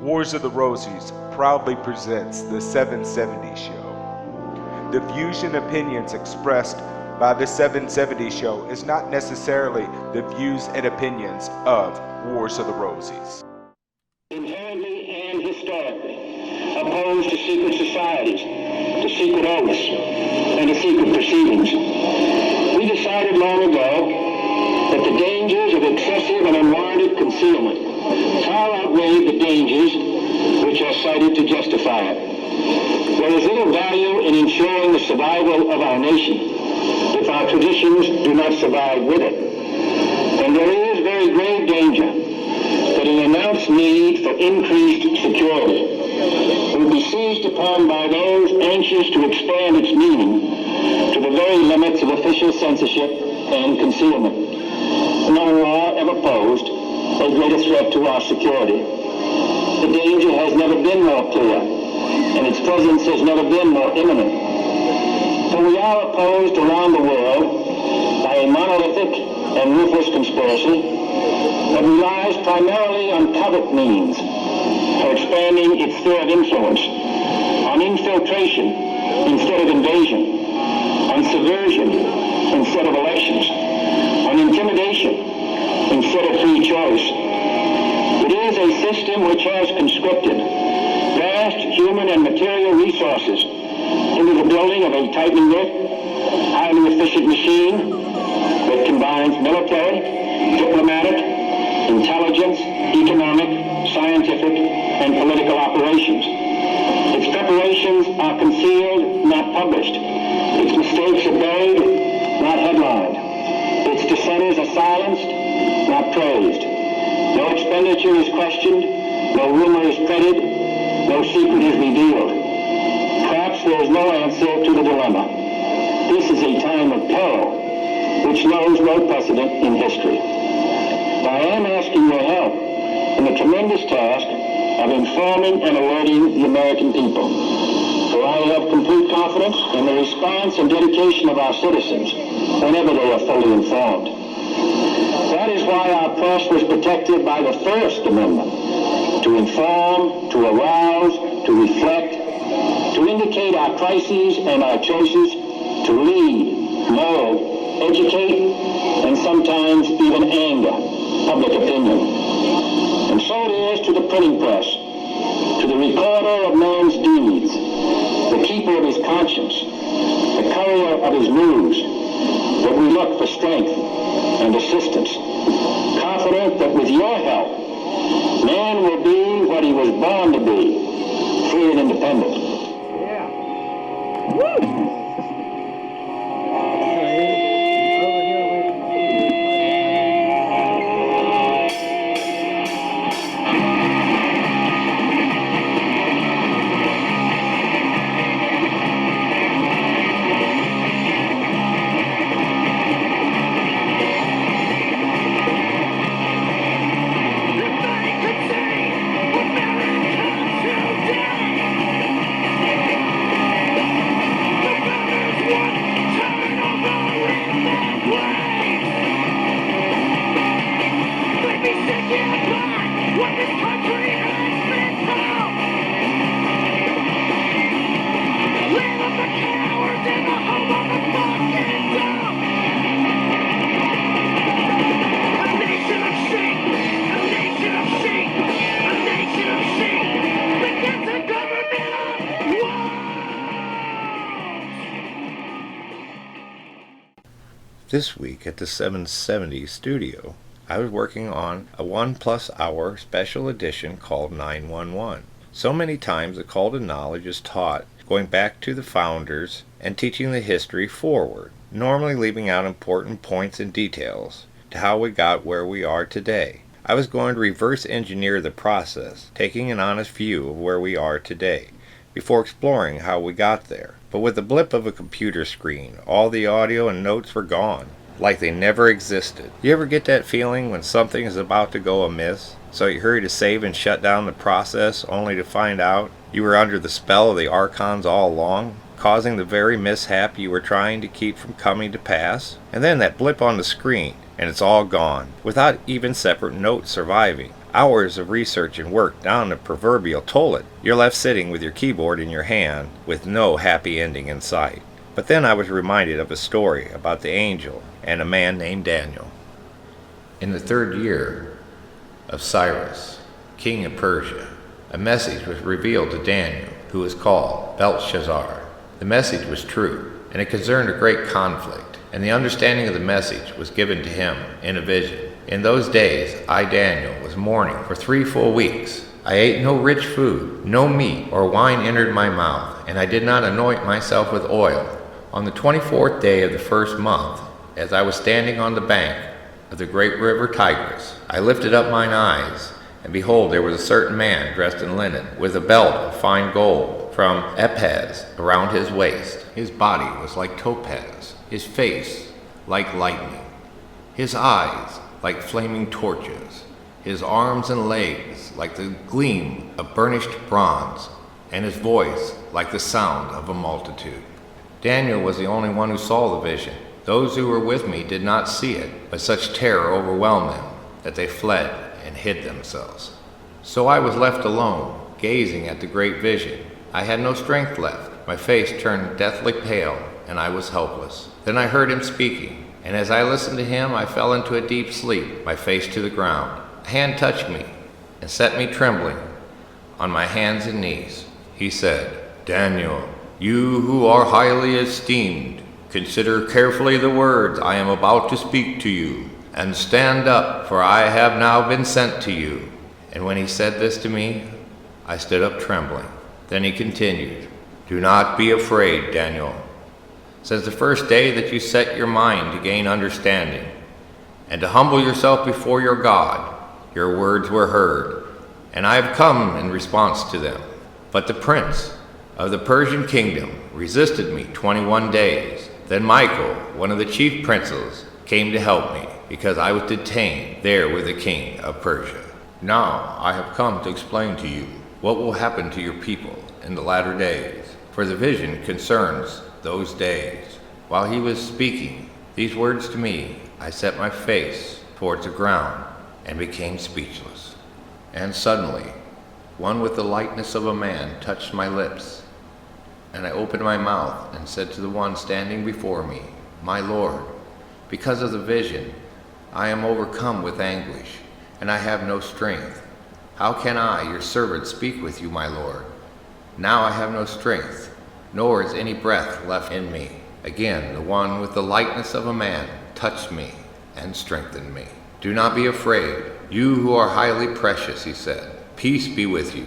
Wars of the Rosies proudly presents the 770 Show. The views and opinions expressed by the 770 Show is not necessarily the views and opinions of Wars of the Rosies. Inherently and historically opposed to secret societies, to secret oaths, and to secret proceedings. We decided long ago that the dangers of excessive and unwarranted concealment far outweigh the dangers which are cited to justify it. There is little value in ensuring the survival of our nation if our traditions do not survive with it. And there is very grave danger that an announced need for increased security will be seized upon by those anxious to expand its meaning to the very limits of official censorship and concealment. No law ever posed a greater threat to our security. The danger has never been more clear, and its presence has never been more imminent. For we are opposed around the world by a monolithic and ruthless conspiracy that relies primarily on covert means for expanding its sphere of influence, on infiltration instead of invasion, on subversion instead of elections, on intimidation instead of free choice. It is a system which has conscripted vast human and material resources into the building of a tightly knit, highly efficient machine that combines military, diplomatic, intelligence, economic, scientific, and political operations. Its preparations are concealed, not published. Its mistakes are buried, not headlined. Its dissenters are silenced, not praised. No expenditure is questioned, no rumor is petted, no secret is revealed. Perhaps there is no answer to the dilemma. This is a time of peril which knows no precedent in history. But I am asking your help in the tremendous task of informing and alerting the American people. For I have complete confidence in the response and dedication of our citizens whenever they are fully informed. That is why our press was protected by the First Amendment, to inform, to arouse, to reflect, to indicate our crises and our choices, to lead, mold, educate, and sometimes even anger public opinion. And so it is to the printing press, to the recorder of man's deeds, the keeper of his conscience, the courier of his news, that we look for strength and assistance, confident that with your help, man will be what he was born to be, free and independent. Yeah. Woo! This week at the 770 studio, I was working on a 1+ hour special edition called 911. So many times the call to knowledge is taught going back to the founders and teaching the history forward, normally leaving out important points and details to how we got where we are today. I was going to reverse engineer the process, taking an honest view of where we are today, before exploring how we got there. But with the blip of a computer screen, all the audio and notes were gone, like they never existed. You ever get that feeling when something is about to go amiss? So you hurry to save and shut down the process, only to find out you were under the spell of the archons all along, causing the very mishap you were trying to keep from coming to pass? And then that blip on the screen, and it's all gone, without even separate notes surviving. hours of research and work down the proverbial toilet, you're left sitting with your keyboard in your hand with no happy ending in sight. But then I was reminded of a story about the angel and a man named Daniel. In the 3rd year of Cyrus, king of Persia, a message was revealed to Daniel, who was called Belshazzar. The message was true, and it concerned a great conflict, and the understanding of the message was given to him in a vision. In those days, I, Daniel, was mourning for 3 full weeks. I ate no rich food, no meat or wine entered my mouth, and I did not anoint myself with oil. On the 24th day of the 1st month, as I was standing on the bank of the great river Tigris, I lifted up mine eyes, and behold, there was a certain man dressed in linen, with a belt of fine gold from Ephes around his waist. His body was like topaz, his face like lightning, his eyes like flaming torches, his arms and legs like the gleam of burnished bronze, and his voice like the sound of a multitude. Daniel was the only one who saw the vision. Those who were with me did not see it, but such terror overwhelmed them that they fled and hid themselves. So I was left alone, gazing at the great vision. I had no strength left. My face turned deathly pale, and I was helpless. Then I heard him speaking, and as I listened to him, I fell into a deep sleep, my face to the ground. A hand touched me and set me trembling on my hands and knees. He said, "Daniel, you who are highly esteemed, consider carefully the words I am about to speak to you, and stand up, for I have now been sent to you." And when he said this to me, I stood up trembling. Then he continued, "Do not be afraid, Daniel. Since the first day that you set your mind to gain understanding, and to humble yourself before your God, your words were heard, and I have come in response to them. But the prince of the Persian kingdom resisted me 21 days. Then Michael, one of the chief princes, came to help me, because I was detained there with the king of Persia. Now I have come to explain to you what will happen to your people in the latter days, for the vision concerns those days." While he was speaking these words to me, I set my face towards the ground and became speechless. And suddenly, one with the lightness of a man touched my lips, and I opened my mouth and said to the one standing before me, "My Lord, because of the vision, I am overcome with anguish, and I have no strength. How can I, your servant, speak with you, my Lord? Now I have no strength, nor is any breath left in me." Again, the one with the likeness of a man touched me and strengthened me. "Do not be afraid, you who are highly precious," he said. "Peace be with you.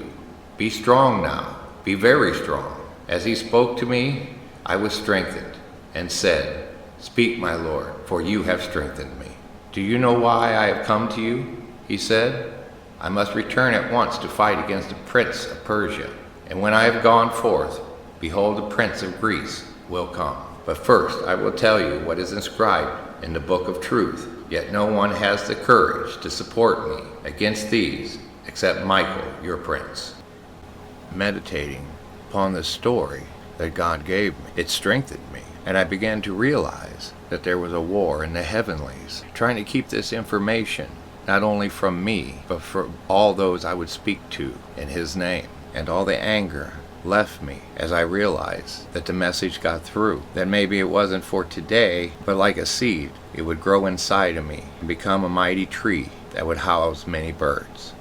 Be strong now. Be very strong." As he spoke to me, I was strengthened and said, "Speak, my Lord, for you have strengthened me." "Do you know why I have come to you?" he said. "I must return at once to fight against the prince of Persia. And when I have gone forth, behold, the prince of Greece will come. But first I will tell you what is inscribed in the book of truth. Yet no one has the courage to support me against these except Michael, your prince." Meditating upon the story that God gave me, it strengthened me, and I began to realize that there was a war in the heavenlies, trying to keep this information not only from me, but from all those I would speak to in his name. And all the anger left me as I realized that the message got through, that maybe it wasn't for today, but like a seed, it would grow inside of me and become a mighty tree that would house many birds.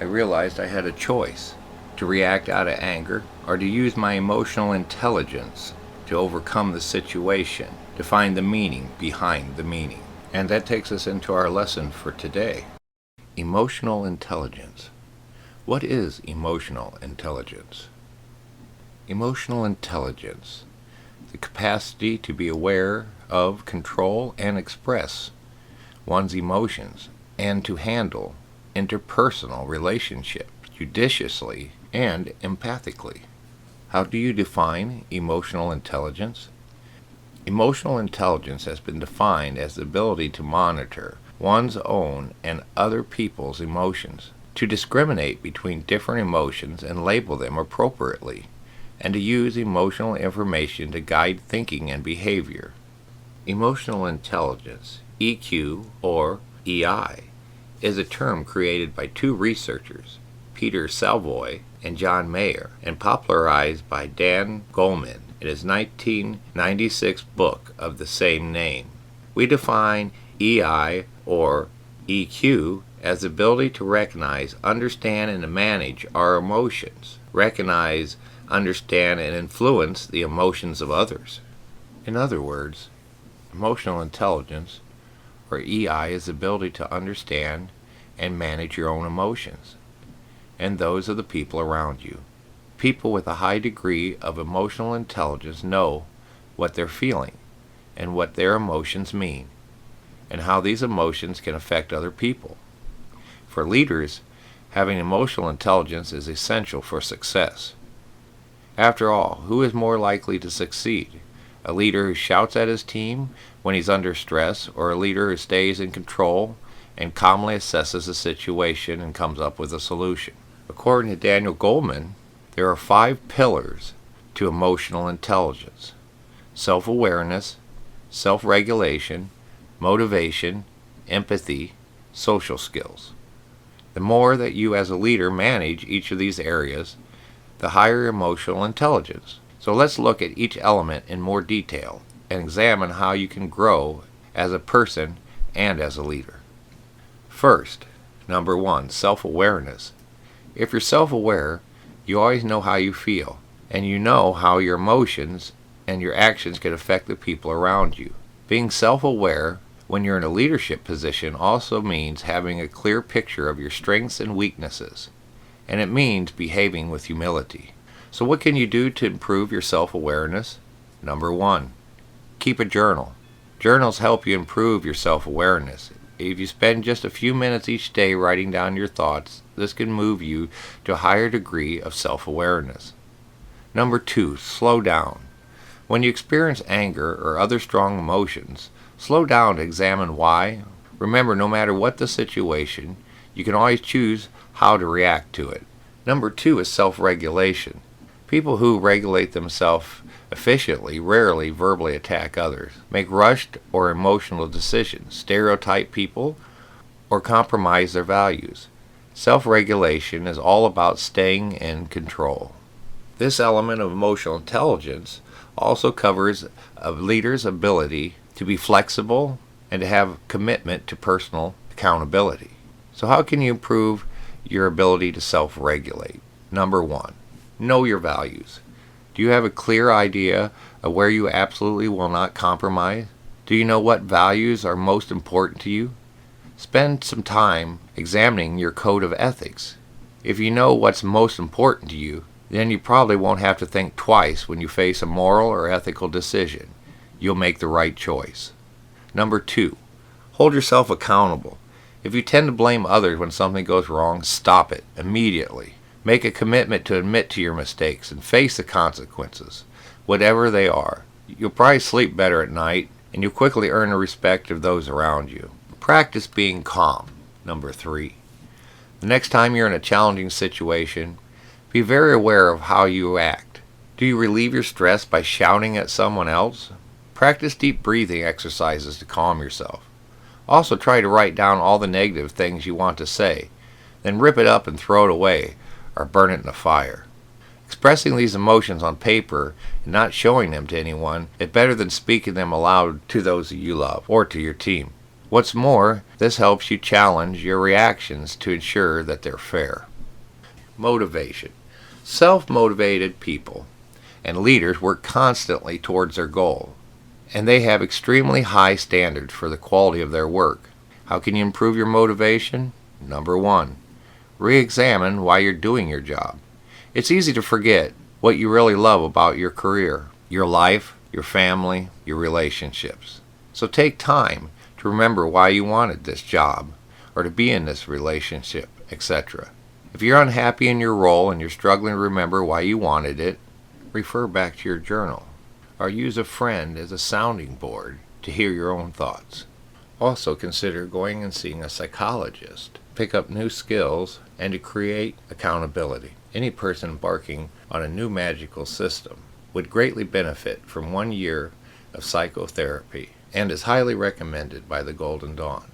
I realized I had a choice to react out of anger or to use my emotional intelligence to overcome the situation, to find the meaning behind the meaning. And that takes us into our lesson for today. Emotional intelligence. What is emotional intelligence? Emotional intelligence, the capacity to be aware of, control, and express one's emotions, and to handle interpersonal relationships judiciously and empathically. How do you define emotional intelligence? Emotional intelligence has been defined as the ability to monitor one's own and other people's emotions, to discriminate between different emotions and label them appropriately, and to use emotional information to guide thinking and behavior. Emotional intelligence, EQ or EI, is a term created by two researchers, Peter Salvoy and John Mayer, and popularized by Dan Goleman in his 1996 book of the same name. We define EI, or EQ, as the ability to recognize, understand, and to manage our emotions. Recognize, understand, and influence the emotions of others. In other words, emotional intelligence, or EI, is the ability to understand and manage your own emotions and those of the people around you. People with a high degree of emotional intelligence know what they're feeling and what their emotions mean, and how these emotions can affect other people. For leaders, having emotional intelligence is essential for success. After all, who is more likely to succeed? A leader who shouts at his team when he's under stress, or a leader who stays in control and calmly assesses the situation and comes up with a solution? According to Daniel Goleman, there are 5 pillars to emotional intelligence: self-awareness, self-regulation, motivation, empathy, social skills. The more that you as a leader manage each of these areas, the higher emotional intelligence. So let's look at each element in more detail and examine how you can grow as a person and as a leader. First, number 1, self-awareness. If you're self-aware, you always know how you feel, and you know how your emotions and your actions can affect the people around you. Being self-aware when you're in a leadership position also means having a clear picture of your strengths and weaknesses, and it means behaving with humility. So what can you do to improve your self-awareness? Number 1, keep a journal. Journals help you improve your self-awareness. If you spend just a few minutes each day writing down your thoughts, this can move you to a higher degree of self-awareness. Number 2, slow down. When you experience anger or other strong emotions, slow down to examine why. Remember, no matter what the situation, you can always choose how to react to it. Number 2 is self-regulation. People who regulate themselves efficiently rarely verbally attack others, make rushed or emotional decisions, stereotype people, or compromise their values. Self-regulation is all about staying in control. This element of emotional intelligence also covers a leader's ability to be flexible and to have commitment to personal accountability. So how can you improve your ability to self-regulate? Number 1, know your values. Do you have a clear idea of where you absolutely will not compromise? Do you know what values are most important to you? Spend some time examining your code of ethics. If you know what's most important to you, then you probably won't have to think twice when you face a moral or ethical decision. You'll make the right choice. Number 2, hold yourself accountable. If you tend to blame others when something goes wrong, stop it immediately. Make a commitment to admit to your mistakes and face the consequences, whatever they are. You'll probably sleep better at night, and you'll quickly earn the respect of those around you. Practice being calm. Number 3, the next time you're in a challenging situation, be very aware of how you act. Do you relieve your stress by shouting at someone else? Practice deep breathing exercises to calm yourself. Also try to write down all the negative things you want to say, then rip it up and throw it away, or burn it in a fire. Expressing these emotions on paper and not showing them to anyone is better than speaking them aloud to those you love or to your team. What's more, this helps you challenge your reactions to ensure that they're fair. Motivation. Self-motivated people and leaders work constantly towards their goal, and they have extremely high standards for the quality of their work. How can you improve your motivation? Number 1, re-examine why you're doing your job. It's easy to forget what you really love about your career, your life, your family, your relationships. So take time to remember why you wanted this job or to be in this relationship, etc. If you're unhappy in your role and you're struggling to remember why you wanted it, refer back to your journal or use a friend as a sounding board to hear your own thoughts. Also consider going and seeing a psychologist, pick up new skills, and to create accountability. Any person embarking on a new magical system would greatly benefit from 1 year of psychotherapy and is highly recommended by the Golden Dawn.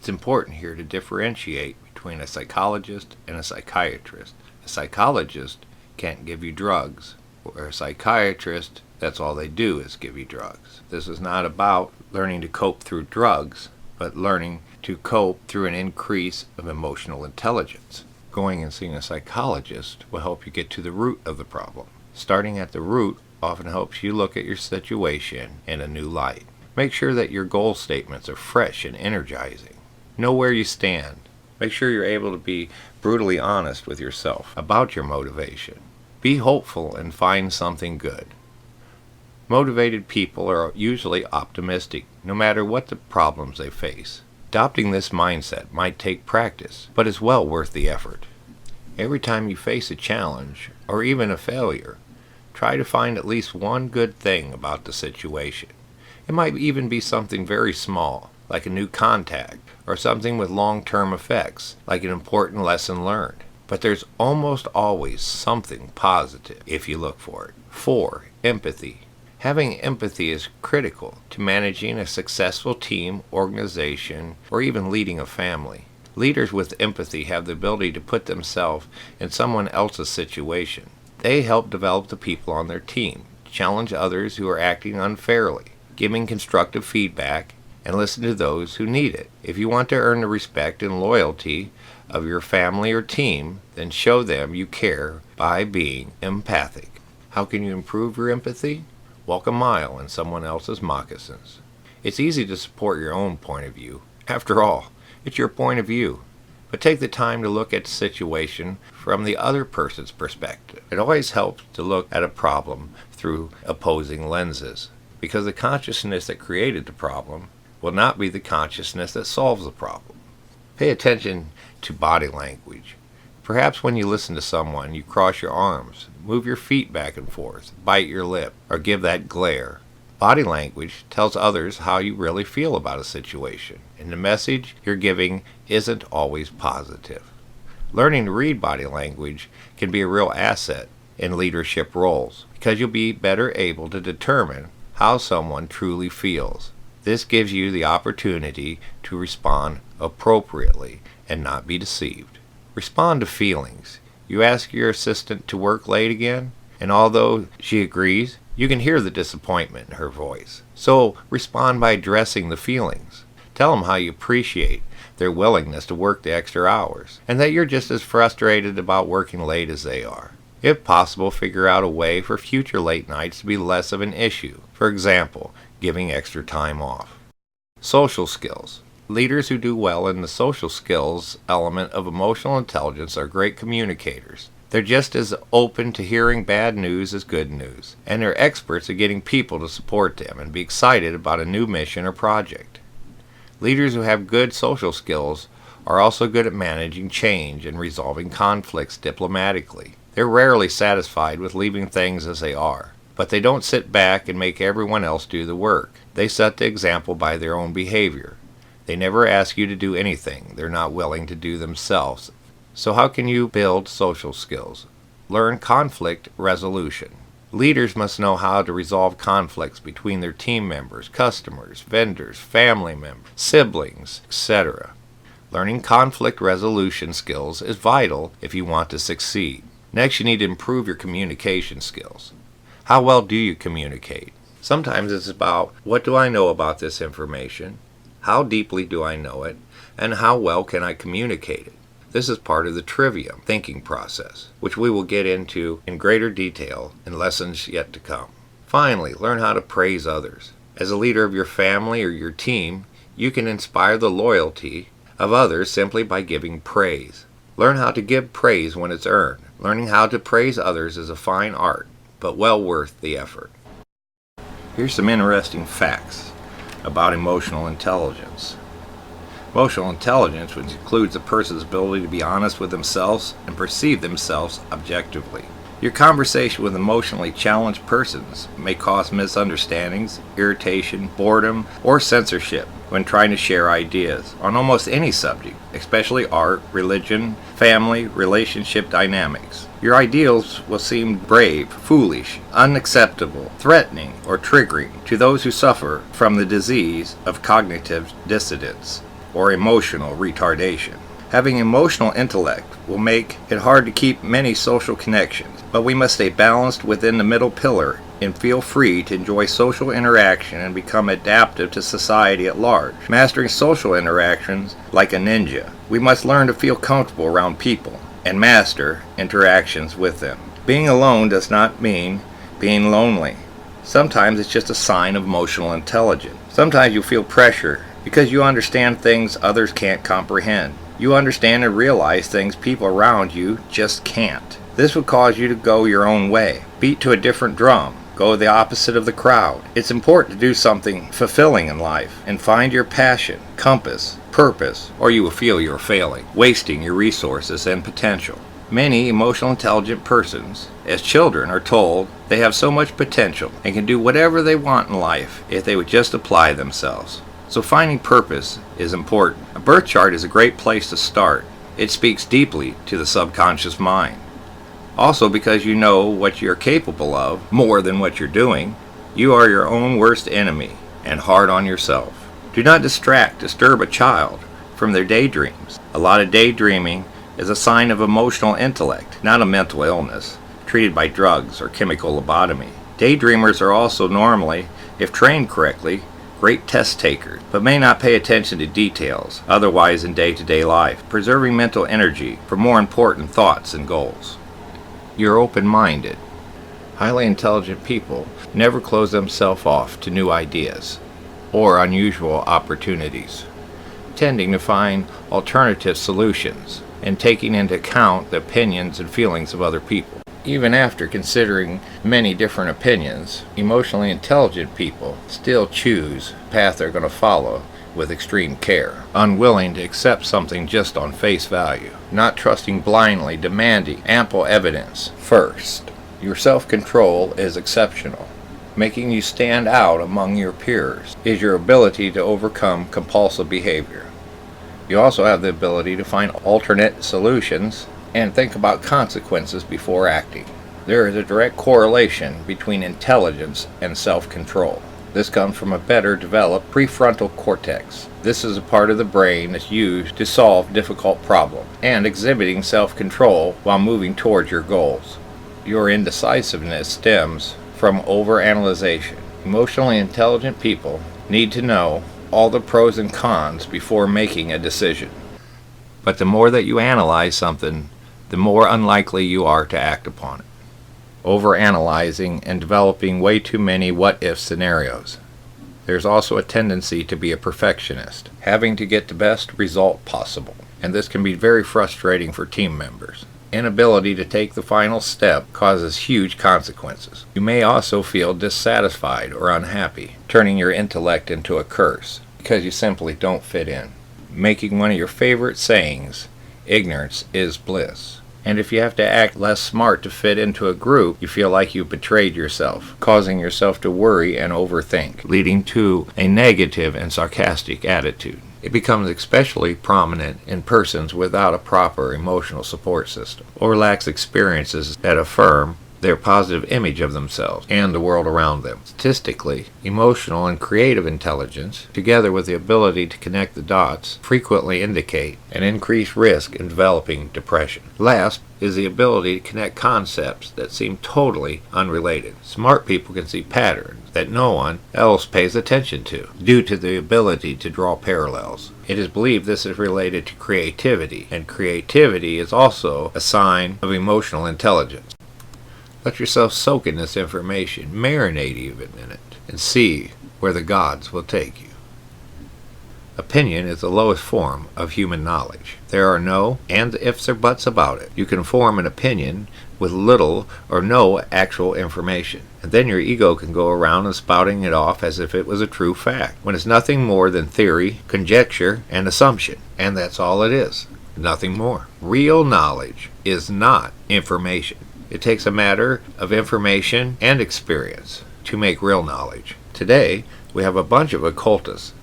It's important here to differentiate between a psychologist and a psychiatrist. A psychologist can't give you drugs, or a psychiatrist, that's all they do is give you drugs. This is not about learning to cope through drugs, but learning to cope through an increase of emotional intelligence. Going and seeing a psychologist will help you get to the root of the problem. Starting at the root often helps you look at your situation in a new light. Make sure that your goal statements are fresh and energizing. Know where you stand. Make sure you're able to be brutally honest with yourself about your motivation. Be hopeful and find something good. Motivated people are usually optimistic, no matter what the problems they face. Adopting this mindset might take practice, but is well worth the effort. Every time you face a challenge, or even a failure, try to find at least one good thing about the situation. It might even be something very small, like a new contact, or something with long-term effects, like an important lesson learned. But there's almost always something positive if you look for it. 4. Empathy. Having empathy is critical to managing a successful team, organization, or even leading a family. Leaders with empathy have the ability to put themselves in someone else's situation. They help develop the people on their team, challenge others who are acting unfairly, giving constructive feedback, and listen to those who need it. If you want to earn the respect and loyalty of your family or team, then show them you care by being empathic. How can you improve your empathy? Walk a mile in someone else's moccasins. It's easy to support your own point of view. After all, it's your point of view. But take the time to look at the situation from the other person's perspective. It always helps to look at a problem through opposing lenses, because the consciousness that created the problem will not be the consciousness that solves the problem. Pay attention to body language. Perhaps when you listen to someone, you cross your arms, move your feet back and forth, bite your lip, or give that glare. Body language tells others how you really feel about a situation, and the message you're giving isn't always positive. Learning to read body language can be a real asset in leadership roles, because you'll be better able to determine how someone truly feels. This gives you the opportunity to respond appropriately and not be deceived. Respond to feelings. You ask your assistant to work late again, and although she agrees, you can hear the disappointment in her voice. So respond by addressing the feelings. Tell them how you appreciate their willingness to work the extra hours, and that you're just as frustrated about working late as they are. If possible, figure out a way for future late nights to be less of an issue. For example, giving extra time off. Social skills. Leaders who do well in the social skills element of emotional intelligence are great communicators. They're just as open to hearing bad news as good news, and they're experts at getting people to support them and be excited about a new mission or project. Leaders who have good social skills are also good at managing change and resolving conflicts diplomatically. They're rarely satisfied with leaving things as they are, but they don't sit back and make everyone else do the work. They set the example by their own behavior. They never ask you to do anything they're not willing to do themselves. So how can you build social skills? Learn conflict resolution. Leaders must know how to resolve conflicts between their team members, customers, vendors, family members, siblings, etc. Learning conflict resolution skills is vital if you want to succeed. Next, you need to improve your communication skills. How well do you communicate? Sometimes it's about, what do I know about this information? How deeply do I know it? And how well can I communicate it? This is part of the trivium thinking process, which we will get into in greater detail in lessons yet to come. Finally, learn how to praise others. As a leader of your family or your team, you can inspire the loyalty of others simply by giving praise. Learn how to give praise when it's earned. Learning how to praise others is a fine art, but well worth the effort. Here's some interesting facts about emotional intelligence. Emotional intelligence, which includes a person's ability to be honest with themselves and perceive themselves objectively. Your conversation with emotionally challenged persons may cause misunderstandings, irritation, boredom, or censorship when trying to share ideas on almost any subject, especially art, religion, family, relationship dynamics. Your ideals will seem brave, foolish, unacceptable, threatening, or triggering to those who suffer from the disease of cognitive dissonance. or emotional retardation. Having emotional intellect will make it hard to keep many social connections, but we must stay balanced within the middle pillar and feel free to enjoy social interaction and become adaptive to society at large. Mastering social interactions like a ninja, we must learn to feel comfortable around people and master interactions with them. Being alone does not mean being lonely. Sometimes it's just a sign of emotional intelligence. Sometimes you feel pressure because you understand things others can't comprehend. You understand and realize things people around you just can't. This would cause you to go your own way, beat to a different drum, go the opposite of the crowd. It's important to do something fulfilling in life and find your passion, compass, purpose, or you will feel you're failing, wasting your resources and potential. Many emotional intelligent persons, as children, are told they have so much potential and can do whatever they want in life if they would just apply themselves. So finding purpose is important. A birth chart is a great place to start. It speaks deeply to the subconscious mind. Also, because you know what you're capable of more than what you're doing, you are your own worst enemy and hard on yourself. Do not disturb a child from their daydreams. A lot of daydreaming is a sign of emotional intellect, not a mental illness, treated by drugs or chemical lobotomy. Daydreamers are also normally, if trained correctly, great test takers, but may not pay attention to details otherwise in day-to-day life, preserving mental energy for more important thoughts and goals. You're open-minded. Highly intelligent people never close themselves off to new ideas or unusual opportunities, tending to find alternative solutions and taking into account the opinions and feelings of other people. Even after considering many different opinions, emotionally intelligent people still choose the path they're going to follow with extreme care, unwilling to accept something just on face value, not trusting blindly, demanding ample evidence. First, your self-control is exceptional. Making you stand out among your peers is your ability to overcome compulsive behavior. You also have the ability to find alternate solutions and think about consequences before acting. There is a direct correlation between intelligence and self-control. This comes from a better developed prefrontal cortex. This is a part of the brain that's used to solve difficult problems and exhibiting self-control while moving towards your goals. Your indecisiveness stems from overanalyzation. Emotionally intelligent people need to know all the pros and cons before making a decision. But the more that you analyze something, the more unlikely you are to act upon it. Overanalyzing and developing way too many what-if scenarios. There's also a tendency to be a perfectionist, having to get the best result possible, and this can be very frustrating for team members. Inability to take the final step causes huge consequences. You may also feel dissatisfied or unhappy, turning your intellect into a curse because you simply don't fit in. Making one of your favorite sayings, ignorance is bliss. And if you have to act less smart to fit into a group, you feel like you've betrayed yourself, causing yourself to worry and overthink, leading to a negative and sarcastic attitude. It becomes especially prominent in persons without a proper emotional support system, or lacks experiences that affirm their positive image of themselves and the world around them. Statistically, emotional and creative intelligence, together with the ability to connect the dots, frequently indicate an increased risk in developing depression. Last is the ability to connect concepts that seem totally unrelated. Smart people can see patterns that no one else pays attention to, due to the ability to draw parallels. It is believed this is related to creativity, and creativity is also a sign of emotional intelligence. Let yourself soak in this information, marinate even in it, and see where the gods will take you. Opinion is the lowest form of human knowledge. There are no and ifs or buts about it. You can form an opinion with little or no actual information, and then your ego can go around and spouting it off as if it was a true fact, when it's nothing more than theory, conjecture, and assumption, and that's all it is, nothing more. Real knowledge is not information. It takes a matter of information and experience to make real knowledge. Today, we have a bunch of occultists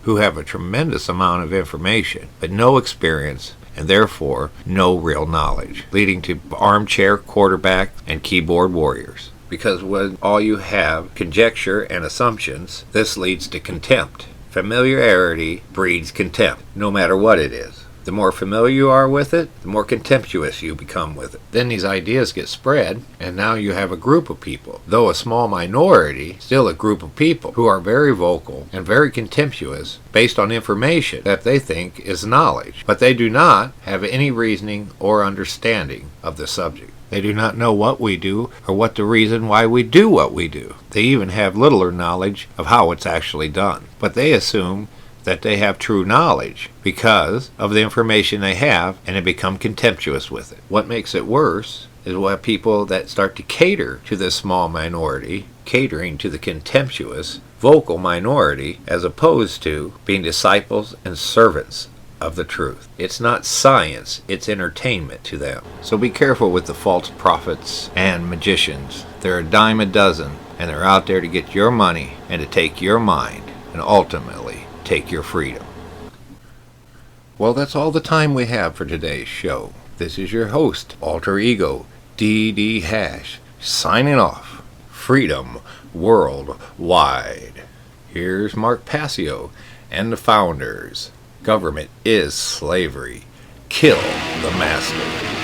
who have a tremendous amount of information, but no experience, and therefore no real knowledge, leading to armchair quarterback and keyboard warriors. Because when all you have conjecture and assumptions, this leads to contempt, Familiarity breeds contempt, no matter what it is. The more familiar you are with it, the more contemptuous you become with it. Then these ideas get spread, and now you have a group of people, though a small minority, still a group of people who are very vocal and very contemptuous based on information that they think is knowledge. But they do not have any reasoning or understanding of the subject. They do not know what we do or what the reason why we do what we do. They even have littler knowledge of how it's actually done. But they assume that they have true knowledge because of the information they have, and they become contemptuous with it. What makes it worse is what people that start to cater to this small minority, catering to the contemptuous, vocal minority, as opposed to being disciples and servants of the truth. It's not science, it's entertainment to them. So be careful with the false prophets and magicians. They're a dime a dozen, and they're out there to get your money and to take your mind, and ultimately take your freedom. Well, that's all the time we have for today's show. This is your host, Alter Ego, DD Hash, signing off. Freedom worldwide. Here's Mark Passio and the founders. Government is slavery. Kill the master.